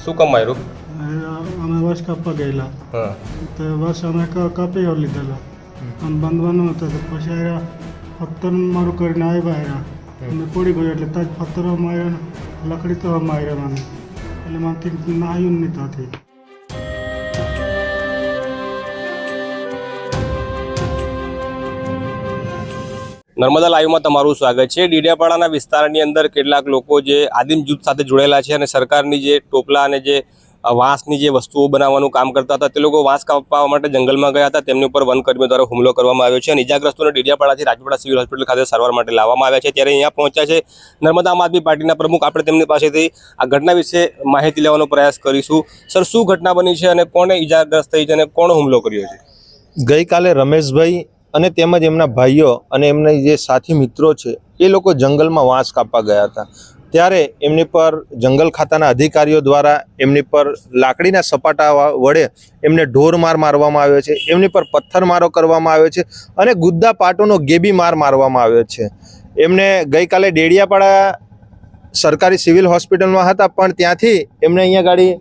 શું કામ માર્યું? અમે બસ કાપવા ગયેલા હા તો બસ અમે કાપી લીધેલા અને બાંધવાનું હતું તો પછી આવ્યા પથ્થર મારું કરીને આવ્યા અને પડી ગયો એટલે ત્યાં જ પથ્થરો માર્યા લકડી તો માર્યા મને એટલે મારાથી નાહ્યું નહીં ત્યાંથી. નર્મદા લાઈવમાં તમારું સ્વાગત છે. ડેડિયાપાડાના વિસ્તારની અંદર કેટલાક લોકો જે આદિમ જૂથ સાથે જોડાયેલા છે અને સરકારની જે ટોપલા અને જે વાંસની જે વસ્તુઓ બનાવવાનું કામ કરતા હતા તે લોકો વાંસ કાપવા માટે જંગલમાં ગયા હતા. તેમની ઉપર વનકર્મીઓ દ્વારા હુમલો કરવામાં આવ્યો છે અને ઇજાગ્રસ્તોને ડેડિયાપાડાથી રાજપીપળા સિવિલ હોસ્પિટલ ખાતે સારવાર માટે લાવવામાં આવ્યા છે. ત્યારે અહીંયા પહોંચ્યા છે નર્મદા આમ આદમી પાર્ટીના પ્રમુખ. આપણે તેમની પાસેથી આ ઘટના વિશે માહિતી લેવાનો પ્રયાસ કરીશું. સર, શું ઘટના બની છે અને કોને ઇજાગ્રસ્ત થઈ છે અને કોણ હુમલો કર્યો છે? ગઈકાલે રમેશભાઈ અને તેમજ એમના ભાઈઓ અને એમના જે સાથી મિત્રો છે એ લોકો જંગલમાં વાંસ કાપવા ગયા હતા. ત્યારે એમની પર જંગલ ખાતાના અધિકારીઓ દ્વારા એમની પર લાકડીના સપાટા વડે એમને ઢોરમાર મારવામાં આવ્યો છે, એમની પર પથ્થરમારો કરવામાં આવ્યો છે અને ગુદ્દા પાટોનો ગેબી માર મારવામાં આવ્યો છે. એમને ગઈકાલે ડેડિયાપાડા સરકારી સિવિલ હોસ્પિટલમાં હતા પણ ત્યાંથી એમને અહીંયા ગાડી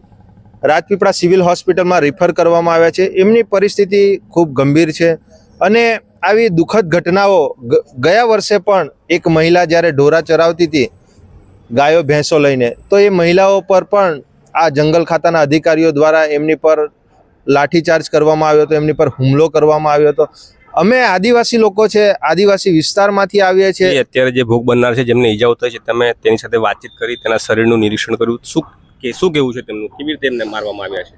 રાજપીપળા સિવિલ હોસ્પિટલમાં રિફર કરવામાં આવ્યા છે. એમની પરિસ્થિતિ ખૂબ ગંભીર છે અને આવી દુઃખદ ઘટનાઓ ગયા વર્ષે પણ એક મહિલા જ્યારે ઢોરા ચરાવતી હતી ગાયો ભેંસો લઈને, તો એ મહિલાઓ પર પણ આ જંગલ ખાતાના અધિકારીઓ દ્વારા એમની પર લાઠીચાર્જ કરવામાં આવ્યો હતો, એમની પર હુમલો કરવામાં આવ્યો હતો. અમે આદિવાસી લોકો છે, આદિવાસી વિસ્તારમાંથી આવીએ છીએ. અત્યારે જે ભોગ બનનાર છે, જેમને ઈજાઓ થઈ છે, તમે તેની સાથે વાતચીત કરી, તેના શરીરનું નિરીક્ષણ કર્યું, શું કેવું છે તેમનું? કેવી રીતે એમને મારવામાં આવ્યા છે?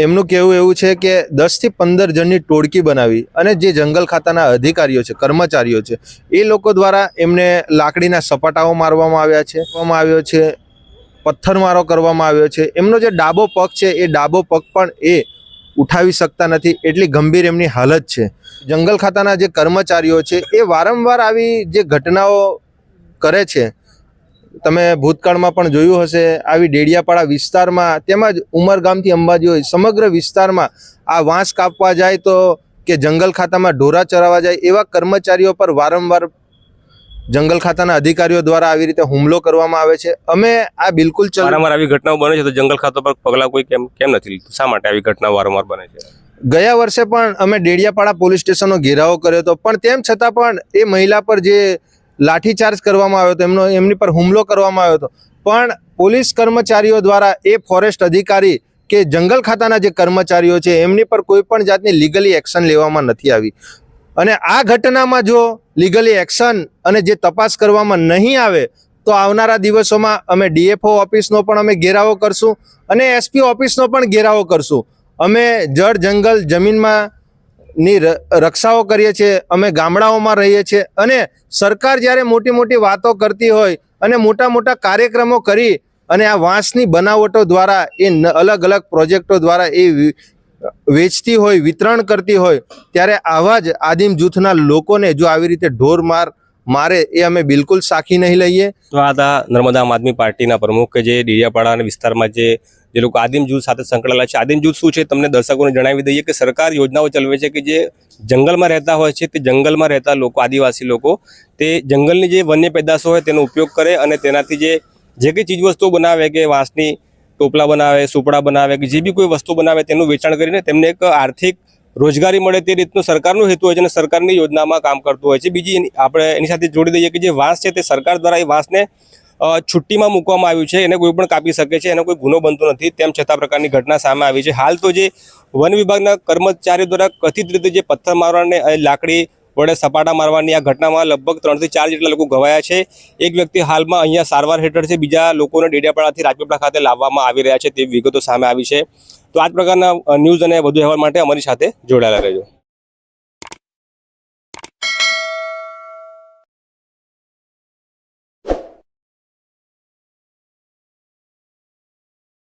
એમનું કહેવું એવું છે કે 10 થી 15 જણની ટોળકી બનાવી અને જે જંગલ ખાતાના અધિકારીઓ છે, કર્મચારીઓ છે, એ લોકો દ્વારા એમને લાકડીના સપાટાઓ મારવામાં આવ્યો છે, પથ્થરમારો કરવામાં આવ્યો છે. એમનો જે ડાબો પગ છે એ ડાબો પગ પણ એ ઉઠાવી શકતા નથી, એટલી ગંભીર એમની હાલત છે. જંગલ ખાતાના જે કર્મચારીઓ છે એ વારંવાર આવી જે ઘટનાઓ કરે છે. તમે ભૂતકાળમાં પણ જોયું હશે, આવી ડેડિયાપાડા વિસ્તારમાં તેમજ ઉમરગામથી અંબાજી હોય સમગ્ર વિસ્તારમાં આ વાંસ કાપવા જાય તો કે જંગલ ખાતામાં ઢોરા ચરાવવા જાય એવા કર્મચારીઓ પર વારંવાર જંગલ ખાતાના અધિકારીઓ દ્વારા આવી રીતે હુમલો કરવામાં આવે છે. અમે આ બિલકુલ વારંવાર આવી ઘટનાઓ બને છે તો જંગલ ખાતા પર પગલાં કોઈ કેમ નથી લીધું? શા માટે આવી ઘટનાઓ વારંવાર બને છે? ગયા વર્ષે પણ અમે ડેડિયાપાડા પોલીસ સ્ટેશનનો ઘેરાવો કર્યો હતો પણ તેમ છતાં પણ એ મહિલા પર જે લાઠીચાર્જ કરવામાં આવ્યો હતો, એમની પર હુમલો કરવામાં આવ્યો હતો, પણ પોલીસ કર્મચારીઓ દ્વારા એ ફોરેસ્ટ અધિકારી કે જંગલ ખાતાના જે કર્મચારીઓ છે એમની પર કોઈ પણ જાતની લીગલી એક્શન લેવામાં નથી આવી. અને આ ઘટનામાં જો લીગલી એક્શન અને જે તપાસ કરવામાં નહીં આવે તો આવનારા દિવસોમાં અમે ડીએફઓ ઓફિસનો પણ અમે ઘેરાવો કરશું અને એસપી ઓફિસનો પણ ઘેરાવો કરશું. અમે જળ જંગલ જમીનમાં ની રક્ષાઓ કરીએ છીએ, અમે ગામડાઓમાં રહીએ છીએ અને સરકાર જ્યારે મોટી મોટી વાતો કરતી હોય અને મોટા મોટા કાર્યક્રમો કરી અને આ વાંસની બનાવટો દ્વારા એ અલગ અલગ પ્રોજેક્ટો દ્વારા એ વેચતી હોય, વિતરણ કરતી હોય, ત્યારે આવા જ આદિમ જૂથના લોકોને જો આવી રીતે ઢોર મારે એ અમે બિલકુલ સાખી નહીં લઈએ. તો આ હતા નર્મદા આમ આદમી પાર્ટીના પ્રમુખ કે જે ડેડિયાપાડા વિસ્તારમાં જે લોકો આદિમ જૂથ સાથે સંકળાયેલા છે. આદિમ જૂથ શું છે તમને દર્શકોને જણાવી દઈએ કે સરકાર યોજનાઓ ચલાવે છે કે જે જંગલમાં રહેતા હોય છે તે જંગલમાં રહેતા લોકો, આદિવાસી લોકો, તે જંગલની જે વન્ય પેદાશો હોય તેનો ઉપયોગ કરે અને તેનાથી જે કંઈ ચીજવસ્તુઓ બનાવે કે વાંસની ટોપલા બનાવે, સુપડા બનાવે કે જે બી કોઈ વસ્તુ બનાવે તેનું વેચાણ કરીને તેમને એક આર્થિક રોજગારી મળે તે રીતનું સરકારનો હેતુ હોય છે અને સરકારની યોજનામાં કામ કરતું હોય છે. બીજી આપણે એની સાથે જોડી દઈએ કે જે વાંસ છે તે સરકાર દ્વારા એ વાંસને છુટ્ટીમાં મૂકવામાં આવ્યું છે, એને કોઈ પણ કાપી શકે છે, એનો કોઈ ગુનો બનતો નથી. તેમ છતાં પ્રકારની ઘટના સામે આવી છે. હાલ તો જે વન વિભાગના કર્મચારીઓ દ્વારા કથિત રીતે જે પથ્થર મારવાને લાકડી વડે સપાટા મારવાની આ ઘટનામાં લગભગ 3 થી 4 જેટલા લોકો ઘવાયા છે. એક વ્યક્તિ હાલમાં અહીંયા સારવાર હેઠળ છે, બીજા લોકોને ડેડિયાપાડાથી રાજપીપળા ખાતે લાવવામાં આવી રહ્યા છે તેવી વિગતો સામે આવી છે. તો આ જ પ્રકારના ન્યૂઝ અને વધુ અહેવાલ માટે અમારી સાથે જોડાયેલા રહેજો.